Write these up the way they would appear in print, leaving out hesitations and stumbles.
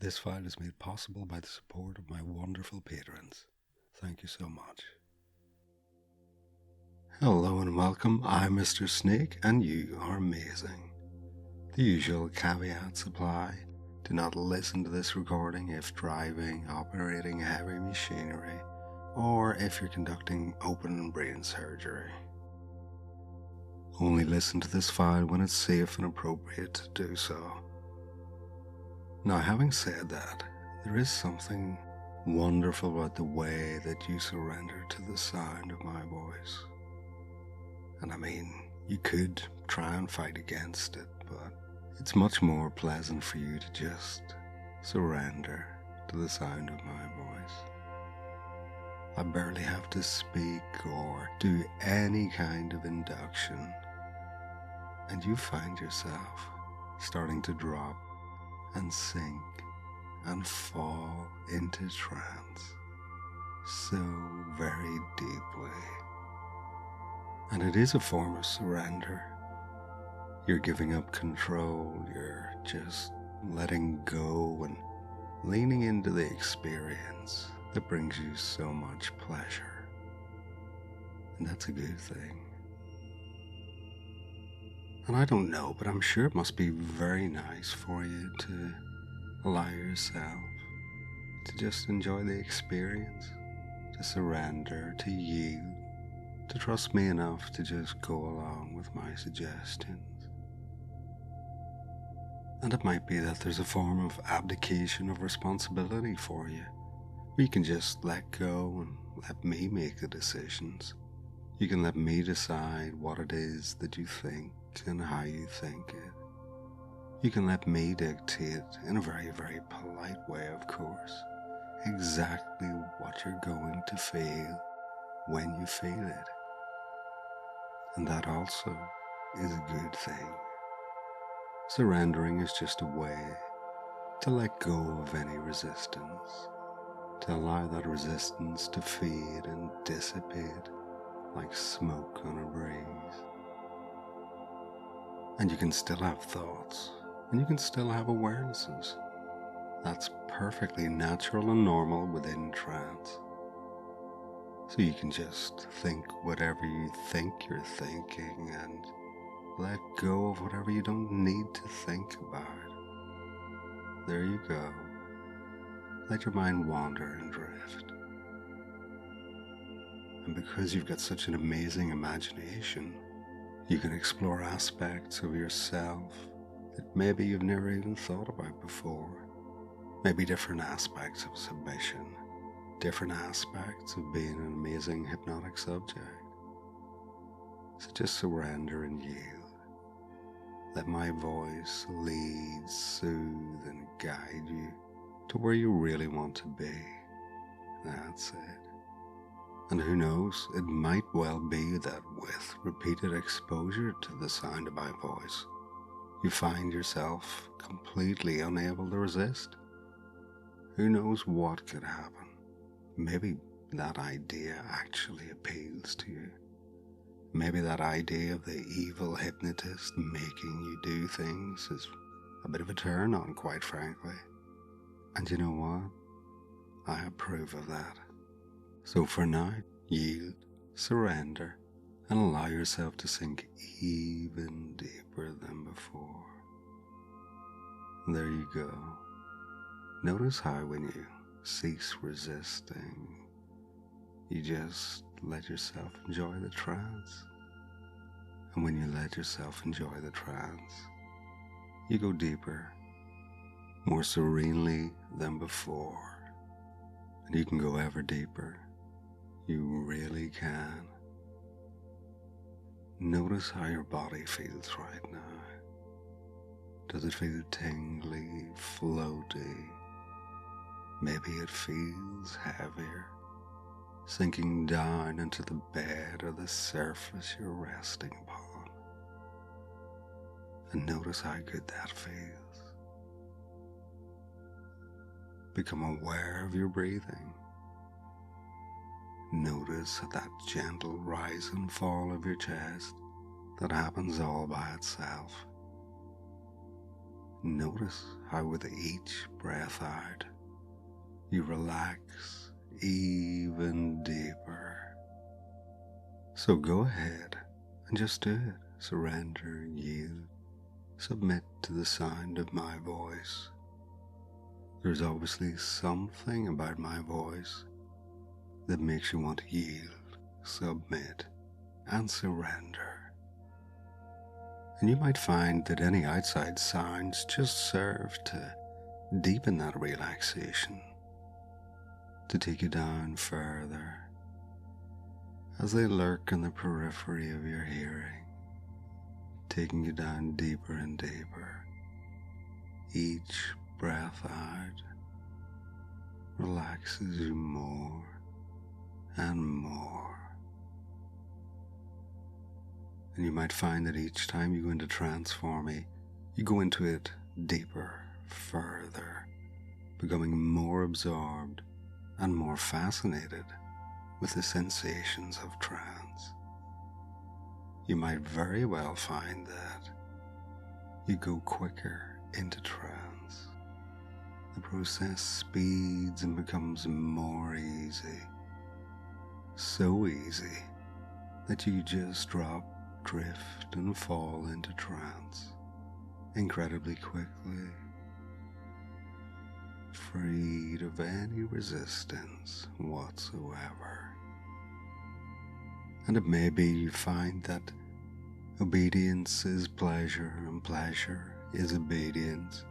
This file is made possible by the support of my wonderful patrons. Thank you so much. Hello and welcome, I'm MrSnake and you are amazing. The usual caveats apply. Do not listen to this recording if driving, operating heavy machinery, or if you're conducting open brain surgery. Only listen to this file when it's safe and appropriate to do so. Now, having said that, there is something wonderful about the way that you surrender to the sound of my voice. And I mean, you could try and fight against it, but it's much more pleasant for you to just surrender to the sound of my voice. I barely have to speak or do any kind of induction, and you find yourself starting to drop and sink and fall into trance so very deeply. And it is a form of surrender. You're giving up control, you're just letting go and leaning into the experience that brings you so much pleasure. And that's a good thing. And I don't know, but I'm sure it must be very nice for you to allow yourself to just enjoy the experience, to surrender, to yield, to trust me enough to just go along with my suggestions. And it might be that there's a form of abdication of responsibility for you, where you can just let go and let me make the decisions. You can let me decide what it is that you think and how you think it. You can let me dictate, in a very, very polite way, of course, exactly what you're going to feel when you feel it. And that also is a good thing. Surrendering is just a way to let go of any resistance, to allow that resistance to fade and dissipate like smoke on a breeze. And you can still have thoughts, and you can still have awarenesses. That's perfectly natural and normal within trance. So you can just think whatever you think you're thinking and let go of whatever you don't need to think about. There you go. Let your mind wander and drift. And because you've got such an amazing imagination, you can explore aspects of yourself that maybe you've never even thought about before. Maybe different aspects of submission, different aspects of being an amazing hypnotic subject. So just surrender and yield. Let my voice lead, soothe, and guide you to where you really want to be. That's it. And who knows, it might well be that with repeated exposure to the sound of my voice, you find yourself completely unable to resist. Who knows what could happen? Maybe that idea actually appeals to you. Maybe that idea of the evil hypnotist making you do things is a bit of a turn on, quite frankly. And you know what? I approve of that. So for now, yield, surrender, and allow yourself to sink even deeper than before. There you go. Notice how when you cease resisting, you just let yourself enjoy the trance. And when you let yourself enjoy the trance, you go deeper, more serenely than before. And you can go ever deeper. You really can. Notice how your body feels right now. Does it feel tingly, floaty? Maybe it feels heavier, sinking down into the bed or the surface you're resting upon. And notice how good that feels. Become aware of your breathing. Notice that gentle rise and fall of your chest that happens all by itself. notice how with each breath out, you relax even deeper. So go ahead and just do it. Surrender, yield, submit to the sound of my voice. There's obviously something about my voice that makes you want to yield, submit, and surrender. And you might find that any outside sounds just serve to deepen that relaxation, to take you down further as they lurk in the periphery of your hearing, taking you down deeper and deeper. Each breath out relaxes you more and more. And you might find that each time you go into trance for me, you go into it deeper, further, becoming more absorbed and more fascinated with the sensations of trance. You might very well find that you go quicker into trance. The process speeds and becomes more easy. So easy that you just drop, drift, and fall into trance incredibly quickly, freed of any resistance whatsoever. And it may be you find that obedience is pleasure and pleasure is obedience,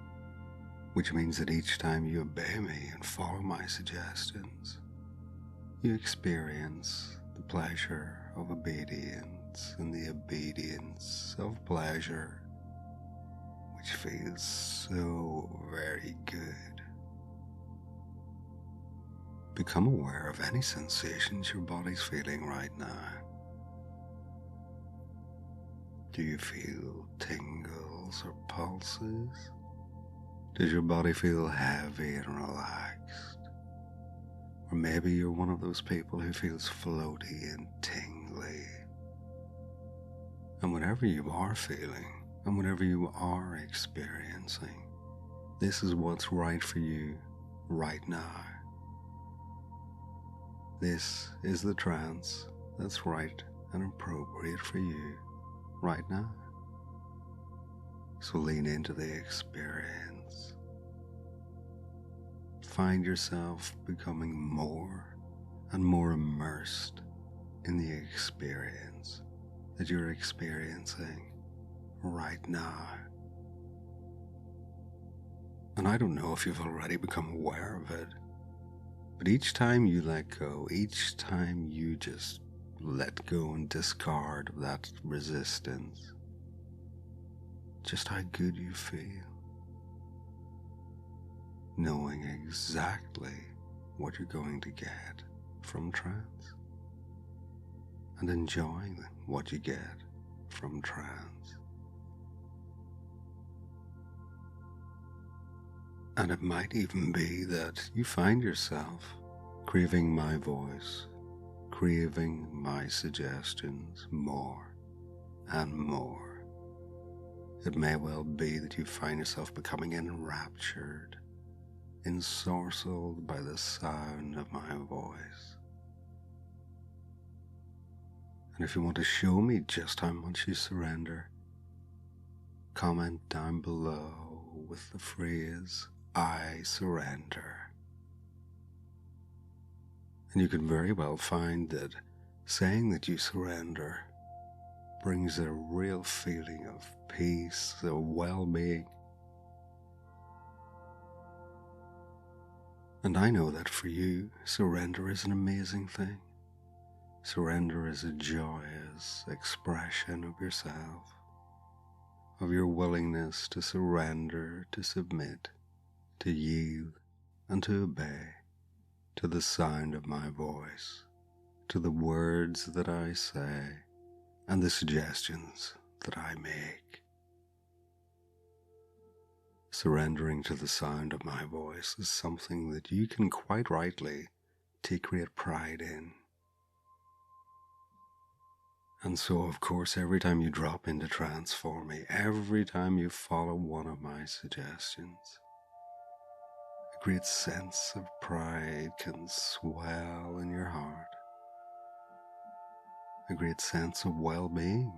which means that each time you obey me and follow my suggestions, you experience the pleasure of obedience and the obedience of pleasure, which feels so very good. Become aware of any sensations your body's feeling right now. Do you feel tingles or pulses? Does your body feel heavy and relaxed? Or maybe you're one of those people who feels floaty and tingly. And whatever you are feeling, and whatever you are experiencing, this is what's right for you right now. This is the trance that's right and appropriate for you right now. So lean into the experience. Find yourself becoming more and more immersed in the experience that you're experiencing right now. And I don't know if you've already become aware of it, but each time you let go, each time you just let go and discard of that resistance, just how good you feel, knowing exactly what you're going to get from trance and enjoying what you get from trance. And it might even be that you find yourself craving my voice, craving my suggestions more and more. It may well be that you find yourself becoming enraptured, ensorcelled by the sound of my voice. And if you want to show me just how much you surrender, comment down below with the phrase, "I surrender." And you can very well find that saying that you surrender brings a real feeling of peace, of well-being. And I know that for you, surrender is an amazing thing. Surrender is a joyous expression of yourself, of your willingness to surrender, to submit, to yield, and to obey to the sound of my voice, to the words that I say, and the suggestions that I make. Surrendering to the sound of my voice is something that you can quite rightly take great pride in. And so, of course, every time you drop into trance for me, every time you follow one of my suggestions, a great sense of pride can swell in your heart. A great sense of well-being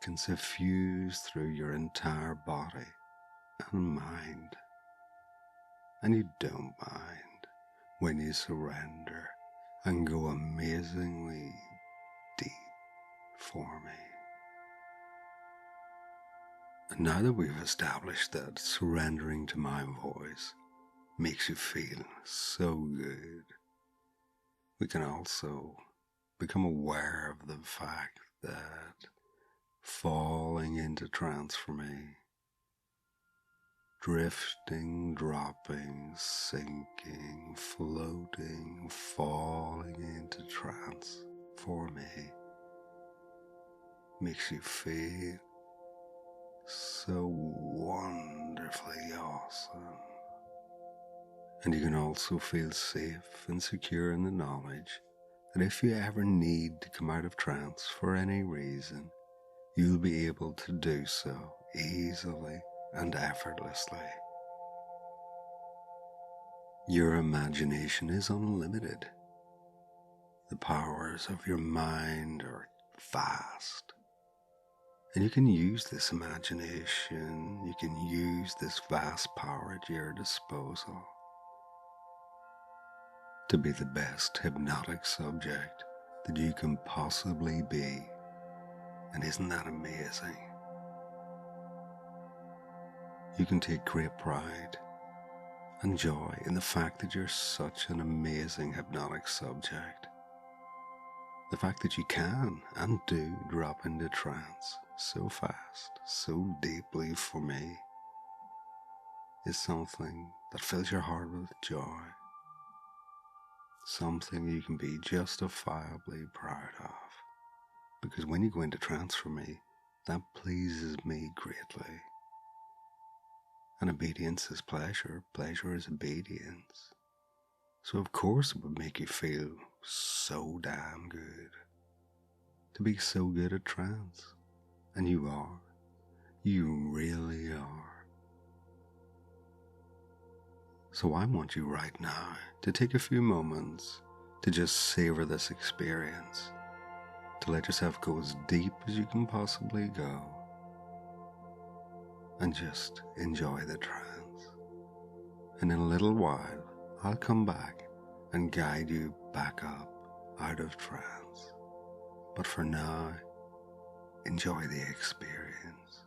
can suffuse through your entire body and mind. And you don't mind when you surrender and go amazingly deep for me. And now that we've established that surrendering to my voice makes you feel so good, we can also become aware of the fact that falling into trance for me, drifting, dropping, sinking, floating, falling into trance for me makes you feel so wonderfully awesome. And you can also feel safe and secure in the knowledge that if you ever need to come out of trance for any reason, you'll be able to do so easily and effortlessly. Your imagination is unlimited. The powers of your mind are vast. And you can use this imagination, you can use this vast power at your disposal to be the best hypnotic subject that you can possibly be. And isn't that amazing? You can take great pride and joy in the fact that you're such an amazing hypnotic subject. The fact that you can and do drop into trance so fast, so deeply for me, is something that fills your heart with joy. Something you can be justifiably proud of. Because when you go into trance for me, that pleases me greatly. And obedience is pleasure, pleasure is obedience. So of course it would make you feel so damn good to be so good at trance. And you are. You really are. So I want you right now to take a few moments to just savor this experience, to let yourself go as deep as you can possibly go, and just enjoy the trance. And in a little while, I'll come back and guide you back up out of trance. But for now, enjoy the experience.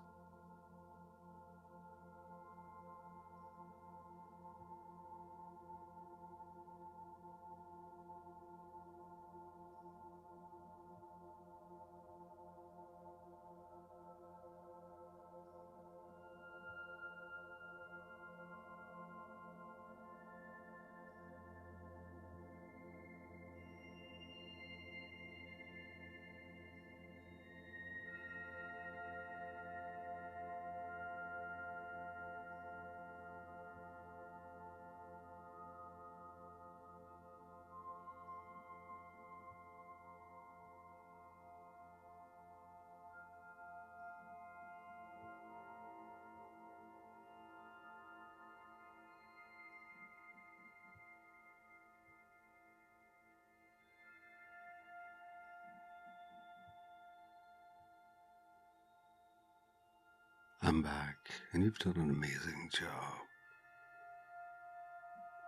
I'm back, and you've done an amazing job.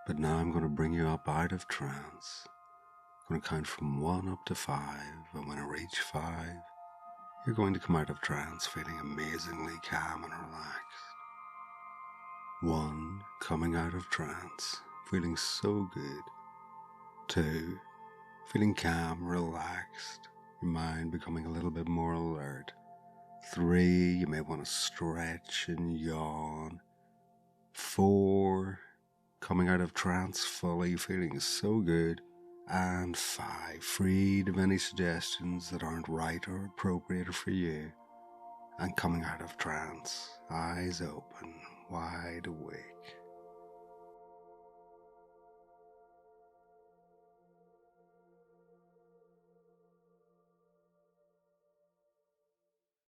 But now I'm going to bring you up out of trance. I'm going to count from 1 up to 5, and when I reach 5, you're going to come out of trance feeling amazingly calm and relaxed. 1, coming out of trance, feeling so good. 2, feeling calm, relaxed, your mind becoming a little bit more alert. 3, you may want to stretch and yawn. 4, coming out of trance fully, feeling so good. And 5, freed of any suggestions that aren't right or appropriate for you. And coming out of trance, eyes open, wide awake.